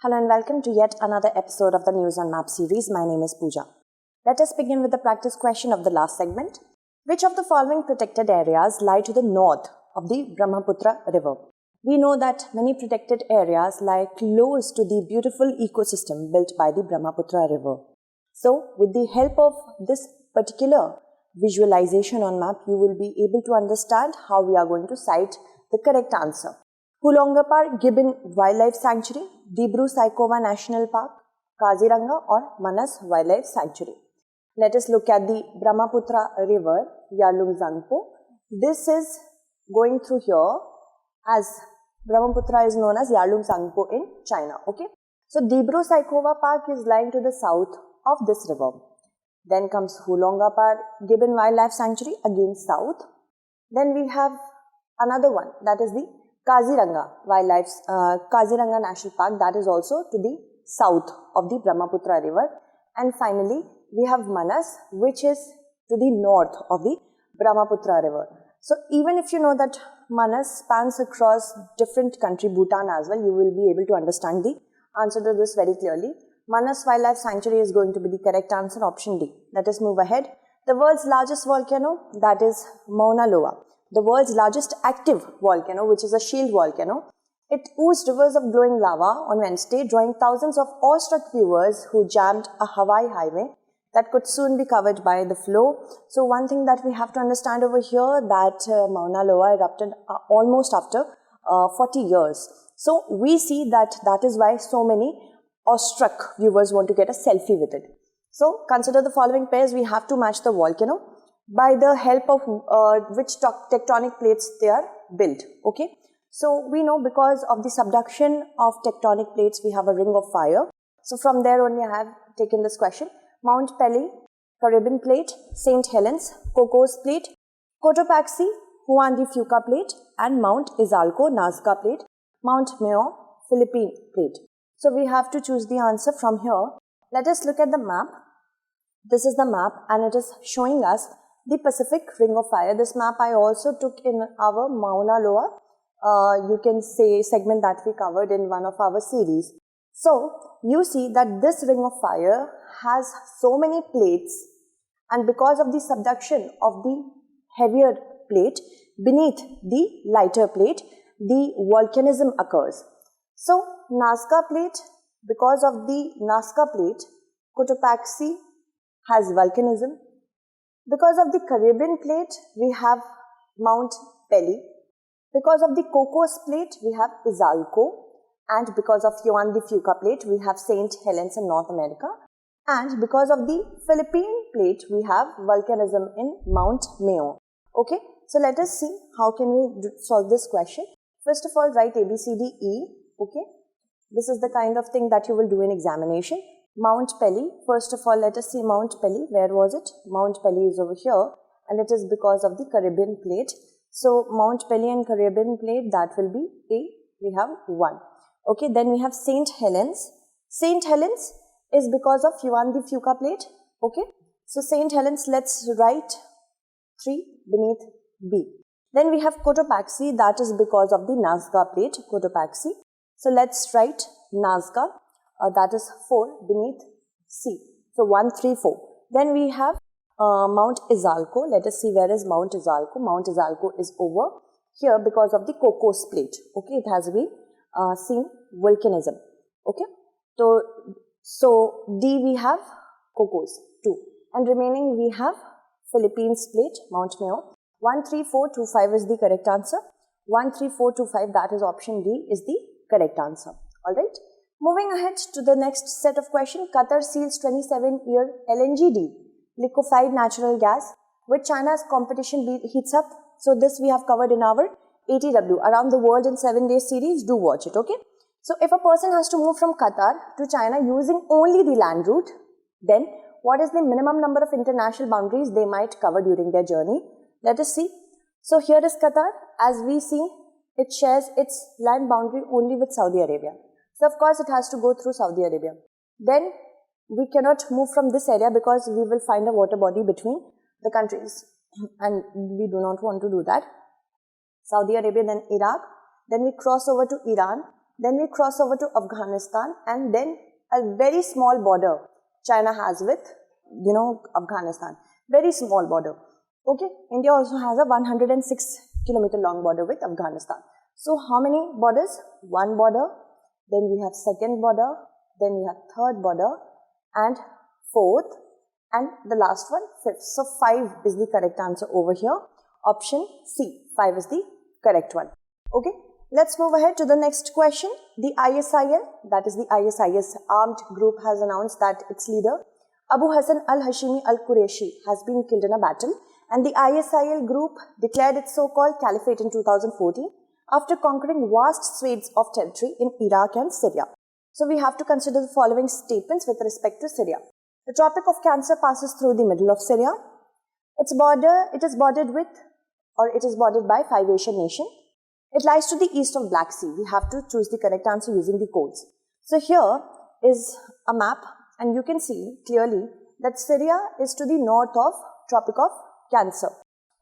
Hello and welcome to yet another episode of the News on Map series. My name is Pooja. Let us begin with the practice question of the last segment. Which of the following protected areas lie to the north of the Brahmaputra river? We know that many protected areas lie close to the beautiful ecosystem built by the Brahmaputra river. So, with the help of this particular visualization on map, you will be able to understand how we are going to cite the correct answer. Hulongapar Gibbon Wildlife Sanctuary, Dibru-Saikhowa National Park, Kaziranga or Manas Wildlife Sanctuary. Let us look at the Brahmaputra river, Yarlung-Tsangpo. This is going through here, as Brahmaputra is known as Yarlung-Tsangpo in China. Okay, so Dibru-Saikhowa Park is lying to the south of this river. Then comes Hulongapar Gibbon Wildlife Sanctuary, again south. Then we have another one, that is the Kaziranga Kaziranga National Park, that is also to the south of the Brahmaputra river. And finally, we have Manas, which is to the north of the Brahmaputra river. So even if you know that Manas spans across different country, Bhutan as well, you will be able to understand the answer to this very clearly. Manas Wildlife Sanctuary is going to be the correct answer, option D. Let us move ahead. The world's largest volcano, that is Mauna Loa. The world's largest active volcano, which is a shield volcano. It oozed rivers of glowing lava on Wednesday, drawing thousands of awestruck viewers who jammed a Hawaii highway that could soon be covered by the flow. So one thing that we have to understand over here, that Mauna Loa erupted almost after 40 years. So we see that is why so many awestruck viewers want to get a selfie with it. So consider the following pairs. We have to match the volcano by the help of which tectonic plates they are built. Okay, so we know because of the subduction of tectonic plates, we have a ring of fire. So from there only I have taken this question. Mount Pelly, Caribbean Plate, St. Helens, Cocos Plate, Cotopaxi, Juan de Fuca Plate, and Mount Izalco, Nazca Plate, Mount Mayo, Philippine Plate. So we have to choose the answer from here. Let us look at the map. This is the map and it is showing us the Pacific Ring of Fire. This map I also took in our Mauna Loa, you can say segment that we covered in one of our series. So you see that this Ring of Fire has so many plates, and because of the subduction of the heavier plate beneath the lighter plate, the volcanism occurs. So Nazca Plate, because of the Nazca Plate, Cotopaxi has volcanism. Because of the Caribbean Plate, we have Mount Pelly. Because of the Cocos Plate, we have Izalco. And because of Juan de Fuca Plate, we have St. Helens in North America. And because of the Philippine Plate, we have volcanism in Mount Mayo. Okay, so let us see how can we solve this question. First of all, write A, B, C, D, E. Okay, this is the kind of thing that you will do in examination. Mount Pelly, first of all, let us see Mount Pelly. Where was it? Mount Pelly is over here, and it is because of the Caribbean Plate. So Mount Pelly and Caribbean Plate, that will be A. We have 1. Okay, then we have St. Helens. St. Helens is because of Juan de Fuca Plate. Okay, so St. Helens, let's write 3 beneath B. Then we have Cotopaxi, that is because of the Nazca Plate, Cotopaxi. So let's write Nazca, that is 4 beneath C. So 1, 3, 4. Then we have Mount Izalco. Let us see where is Mount Izalco. Mount Izalco is over here because of the Cocos Plate. Okay, it has been seen volcanism. Okay, so D we have Cocos 2, and remaining we have Philippines Plate, Mount Mayo. 1, 3, 4, 2, 5 is the correct answer. 1, 3, 4, 2, 5, that is option D is the correct answer. Alright, moving ahead to the next set of questions. Qatar seals 27-year LNGD, liquefied natural gas, with China's competition heats up. So this we have covered in our ATW, Around the World in 7-Day series. Do watch it, okay? So if a person has to move from Qatar to China using only the land route, then what is the minimum number of international boundaries they might cover during their journey? Let us see. So here is Qatar. As we see, it shares its land boundary only with Saudi Arabia. So of course it has to go through Saudi Arabia. Then we cannot move from this area because we will find a water body between the countries, and we do not want to do that. Saudi Arabia, then Iraq, then we cross over to Iran, Then we cross over to Afghanistan, and then a very small border China has with, Afghanistan. Very small border. Okay, India also has a 106 kilometer long border with Afghanistan. So how many borders? One border, then we have second border, then we have third border, and fourth, and the last one, fifth. So 5 is the correct answer over here. Option C, 5 is the correct one. Okay, let's move ahead to the next question. The ISIL, that is the ISIS armed group, has announced that its leader Abu Hassan al-Hashimi al-Qureshi has been killed in a battle, and the ISIL group declared its so-called caliphate in 2014 after conquering vast swathes of territory in Iraq and Syria. So we have to consider the following statements with respect to Syria. The Tropic of Cancer passes through the middle of Syria. It is bordered by 5 Asian nations. It lies to the east of Black Sea. We have to choose the correct answer using the codes. So here is a map, and you can see clearly that Syria is to the north of Tropic of Cancer.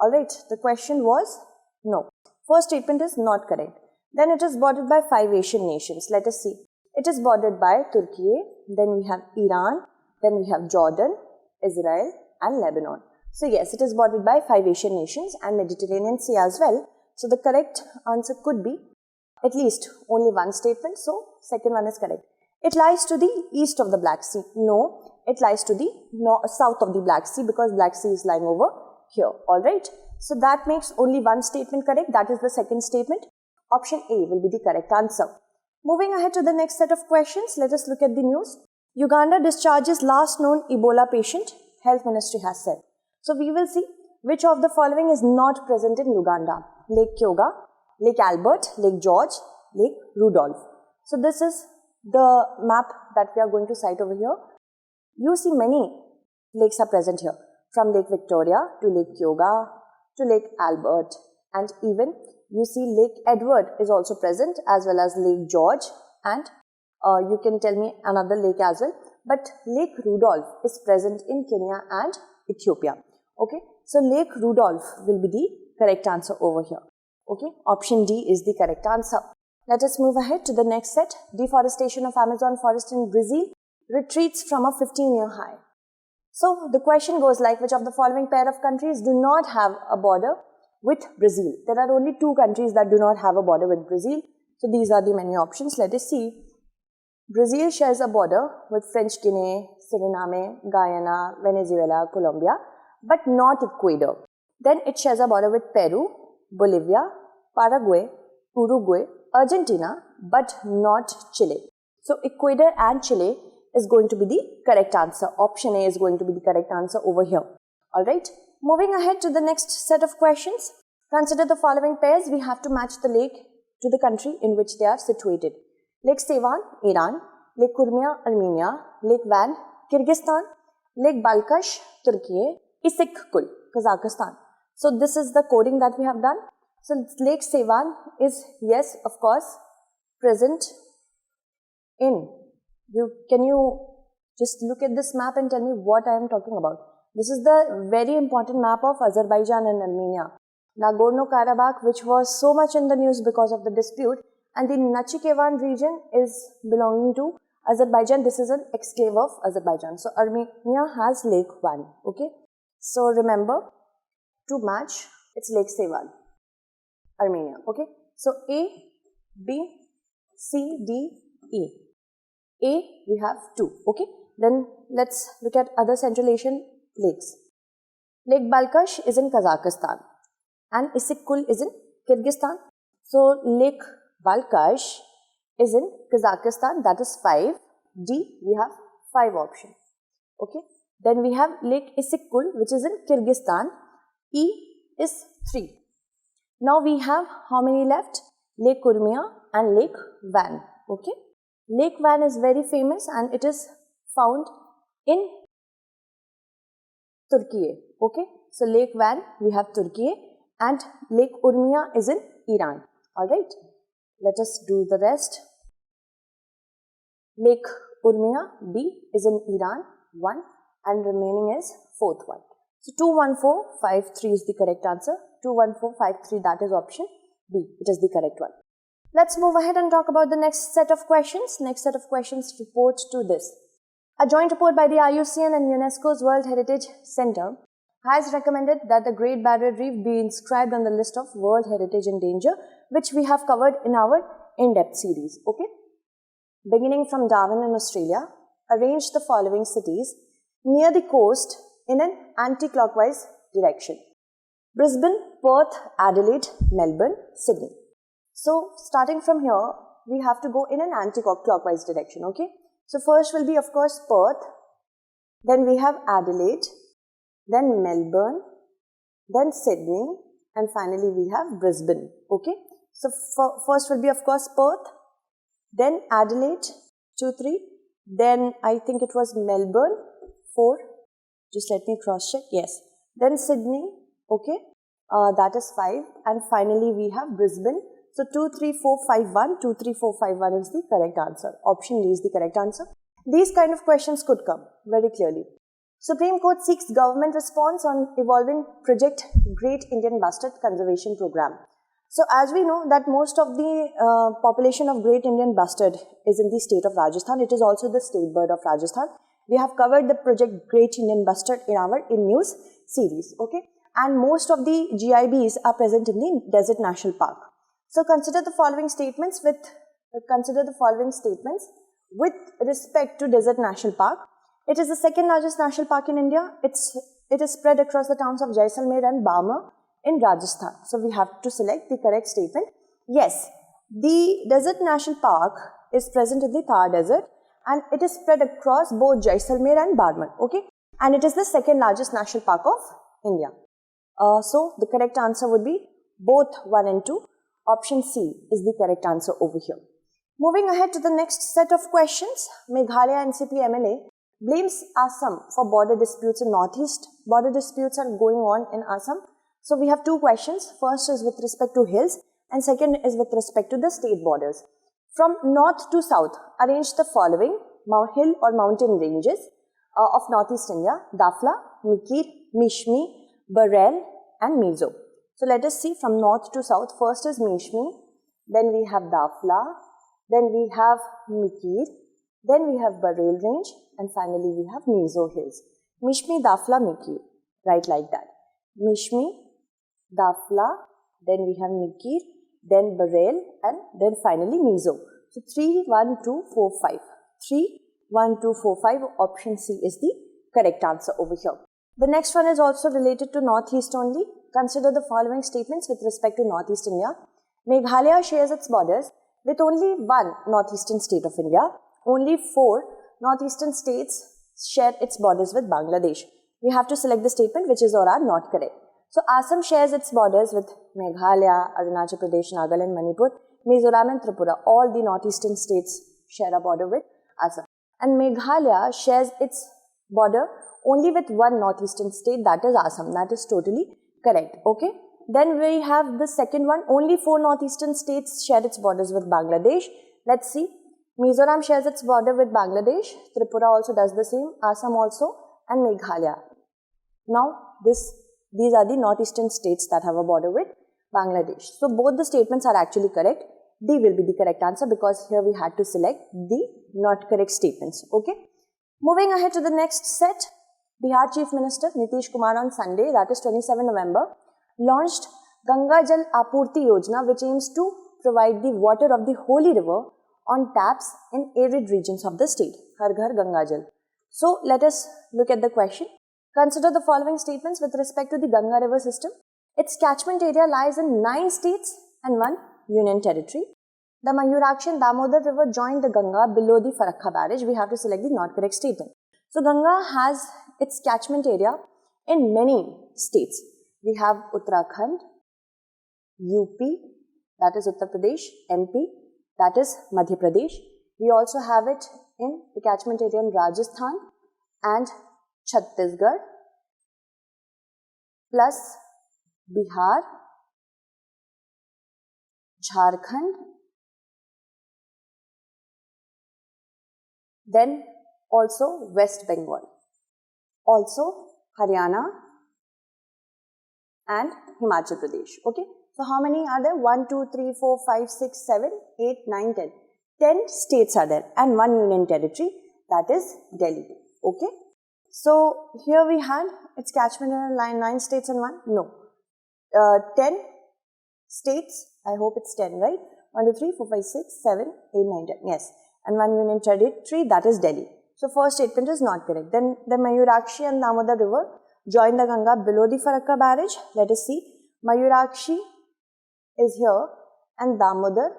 Alright, the question was no. First statement is not correct. Then it is bordered by 5 Asian nations. Let us see. It is bordered by Turkey, then we have Iran, then we have Jordan, Israel and Lebanon. So yes, it is bordered by 5 Asian nations and Mediterranean Sea as well. So the correct answer could be at least only one statement. So second one is correct. It lies to the east of the Black Sea. No, it lies to the south of the Black Sea, because Black Sea is lying over here. Alright. So that makes only one statement correct. That is the second statement. Option A will be the correct answer. Moving ahead to the next set of questions, let us look at the news. Uganda discharges last known Ebola patient, Health Ministry has said. So we will see which of the following is not present in Uganda. Lake Kyoga, Lake Albert, Lake George, Lake Rudolph. So this is the map that we are going to cite over here. You see many lakes are present here, from Lake Victoria to Lake Kyoga to Lake Albert, and even you see Lake Edward is also present, as well as Lake George, and you can tell me another lake as well. But Lake Rudolph is present in Kenya and Ethiopia. Okay, so Lake Rudolph will be the correct answer over here. Okay, option D is the correct answer. Let us move ahead to the next set. Deforestation of Amazon forest in Brazil retreats from a 15-year high. So the question goes like, which of the following pair of countries do not have a border with Brazil? There are only 2 countries that do not have a border with Brazil. So these are the many options. Let us see. Brazil shares a border with French Guiana, Suriname, Guyana, Venezuela, Colombia, but not Ecuador. Then it shares a border with Peru, Bolivia, Paraguay, Uruguay, Argentina, but not Chile. So Ecuador and Chile is going to be the correct answer. Option A is going to be the correct answer over here. Alright, moving ahead to the next set of questions. Consider the following pairs. We have to match the lake to the country in which they are situated. Lake Sevan, Iran, Lake Urmia, Armenia, Lake Van, Kyrgyzstan, Lake Balkhash, Turkey, Issyk-Kul, Kazakhstan. So this is the coding that we have done. So Lake Sevan is, yes, of course, present in. Can you just look at this map and tell me what I am talking about? This is the very important map of Azerbaijan and Armenia. Nagorno-Karabakh, which was so much in the news because of the dispute, and the Nakhchivan region is belonging to Azerbaijan. This is an exclave of Azerbaijan. So Armenia has Lake Van. Okay. So remember to match, it's Lake Sevan, Armenia. Okay. So A, B, C, D, E. A, we have 2. Okay. Then let's look at other Central Asian lakes. Lake Balkhash is in Kazakhstan and Issyk-Kul is in Kyrgyzstan. So Lake Balkhash is in Kazakhstan, that is 5. D, we have 5 options. Okay. Then we have Lake Issyk-Kul, which is in Kyrgyzstan. E is 3. Now we have how many left? Lake Urmia and Lake Van. Okay. Lake Van is very famous and it is found in Turkey. Okay. So Lake Van, we have Turkey, and Lake Urmia is in Iran. Alright. Let us do the rest. Lake Urmia, B, is in Iran, 1, and remaining is 4th one. So 21453 is the correct answer. 21453, that is option B. It is the correct one. Let's move ahead and talk about the next set of questions. Next set of questions report to this. A joint report by the IUCN and UNESCO's World Heritage Center has recommended that the Great Barrier Reef be inscribed on the list of World Heritage in Danger, which we have covered in our in-depth series. Okay? Beginning from Darwin in Australia, arrange the following cities near the coast in an anti-clockwise direction. Brisbane, Perth, Adelaide, Melbourne, Sydney. So, starting from here, we have to go in an anti-clockwise direction, okay? So, first will be, of course, Perth, then we have Adelaide, then Melbourne, then Sydney, and finally we have Brisbane, okay? So, first will be, of course, Perth, then Adelaide, 2, 3, then I think it was Melbourne, 4, just let me cross check, yes, then Sydney, okay, that is 5, and finally we have Brisbane. So 2, 3, 4, 5, 1, 2, 3, 4, 5, 1 is the correct answer. Option D is the correct answer. These kind of questions could come very clearly. Supreme Court seeks government response on evolving Project Great Indian Bustard Conservation Program. So as we know that most of the population of Great Indian Bustard is in the state of Rajasthan. It is also the state bird of Rajasthan. We have covered the Project Great Indian Bustard in our in-news series, okay? And most of the GIBs are present in the Desert National Park. So consider the following statements with respect to Desert National Park. It is the second largest national park in India. It is spread across the towns of Jaisalmer and Barmer in Rajasthan. So we have to select the correct statement. Yes, the Desert National Park is present in the Thar Desert and it is spread across both Jaisalmer and Barmer. Okay, and it is the second largest national park of India. So the correct answer would be both 1 and 2. Option C is the correct answer over here. Moving ahead to the next set of questions, Meghalaya NCP MLA blames Assam for border disputes in Northeast. Border disputes are going on in Assam. So we have two questions. First is with respect to hills and second is with respect to the state borders. From north to south, arrange the following hill or mountain ranges of Northeast India: Dafla, Mikir, Mishmi, Barel and Mizo. So let us see from north to south. First is Mishmi, then we have Dafla, then we have Mikir, then we have Barel range and finally we have Mizo hills. Mishmi, Dafla, Mikir, right like that. Mishmi, Dafla, then we have Mikir, then Barel and then finally Mizo. So 3, 1, 2, 4, 5. 3, 1, 2, 4, 5. Option C is the correct answer over here. The next one is also related to Northeast only. Consider the following statements with respect to Northeast India. Meghalaya shares its borders with only one northeastern state of India. Only 4 northeastern states share its borders with Bangladesh. We have to select the statement which is or are not correct. So Assam shares its borders with Meghalaya, Arunachal Pradesh, Nagaland, Manipur, Mizoram and Tripura. All the northeastern states share a border with Assam. And Meghalaya shares its border only with one northeastern state, that is Assam. That is totally correct. Okay. Then we have the second one. Only 4 northeastern states share its borders with Bangladesh. Let's see. Mizoram shares its border with Bangladesh. Tripura also does the same. Assam also and Meghalaya. Now these are the northeastern states that have a border with Bangladesh. So both the statements are actually correct. D will be the correct answer because here we had to select the not correct statements. Okay. Moving ahead to the next set. Bihar Chief Minister Nitish Kumar on Sunday, that is 27 November, launched Ganga Jal Apurti Yojana, which aims to provide the water of the holy river on taps in arid regions of the state. Har Ghar Ganga Jal. So let us look at the question. Consider the following statements with respect to the Ganga river system. Its catchment area lies in 9 states and 1 union territory. The Mayurakshi and Damodar river join the Ganga below the Farakka barrage. We have to select the not correct statement. So Ganga has its catchment area in many states. We have Uttarakhand, UP, that is Uttar Pradesh, MP, that is Madhya Pradesh. We also have it in the catchment area in Rajasthan and Chhattisgarh, plus Bihar, Jharkhand, then also West Bengal, also Haryana and Himachal Pradesh. Okay, So how many are there? 1, 2, 3, 4, 5, 6, 7, 8, 9, 10. 10 states are there and 1 union territory, that is Delhi. Okay. So here we had its catchment area line 9 states and 1. No. 10 states. I hope it's 10, right? 1, 2, 3, 4, 5, 6, 7, 8, 9, 10. Yes. And 1 union territory, that is Delhi. So first statement is not correct. Then the Mayurakshi and Damodar river join the Ganga below the Farakka barrage. Let us see. Mayurakshi is here and Damodar,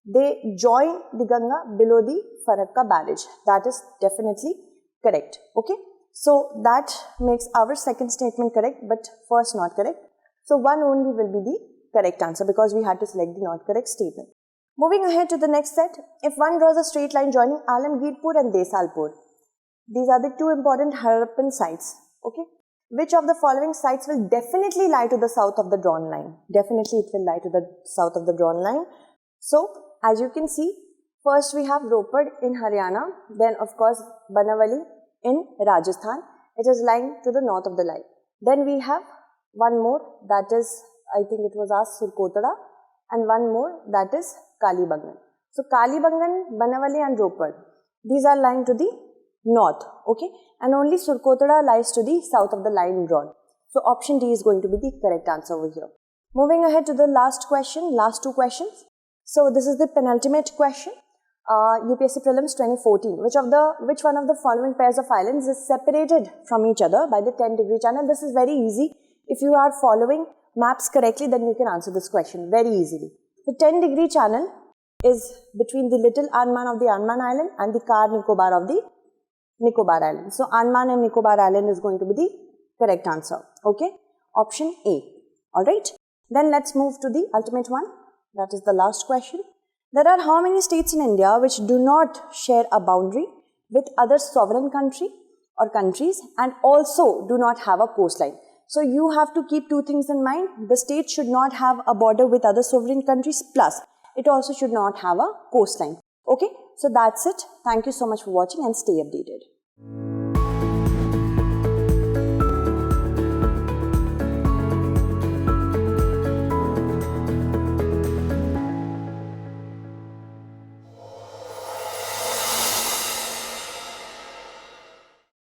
they join the Ganga below the Farakka barrage. That is definitely correct. Okay. So that makes our second statement correct, but first not correct. So 1 only will be the correct answer because we had to select the not correct statement. Moving ahead to the next set, if one draws a straight line joining Alamgirpur and Desalpur, these are the 2 important Harappan sites. Okay. Which of the following sites will definitely lie to the south of the drawn line? Definitely it will lie to the south of the drawn line. So, as you can see, first we have Ropar in Haryana, then of course Banavali in Rajasthan. It is lying to the north of the line. Then we have one more, that is, I think it was asked Surkotada, and one more, that is Kalibangan. So, Kalibangan, Banavali and Ropar, these are lying to the north, okay, and only Surkotada lies to the south of the line drawn. So option D is going to be the correct answer over here. Moving ahead to the last question, last 2 questions. So this is the penultimate question. UPSC Prelims 2014. Which one of the following pairs of islands is separated from each other by the 10-degree channel? This is very easy. If you are following maps correctly, then you can answer this question very easily. The 10-degree channel is between the Little Andaman of the Andaman Island and the Car Nicobar of the Nicobar Island. So, Andaman and Nicobar Island is going to be the correct answer. Okay. Option A. Alright. Then let's move to the ultimate one. That is the last question. There are how many states in India which do not share a boundary with other sovereign country or countries and also do not have a coastline? So, you have to keep 2 things in mind. The state should not have a border with other sovereign countries, plus it also should not have a coastline. Okay. So that's it. Thank you so much for watching and stay updated.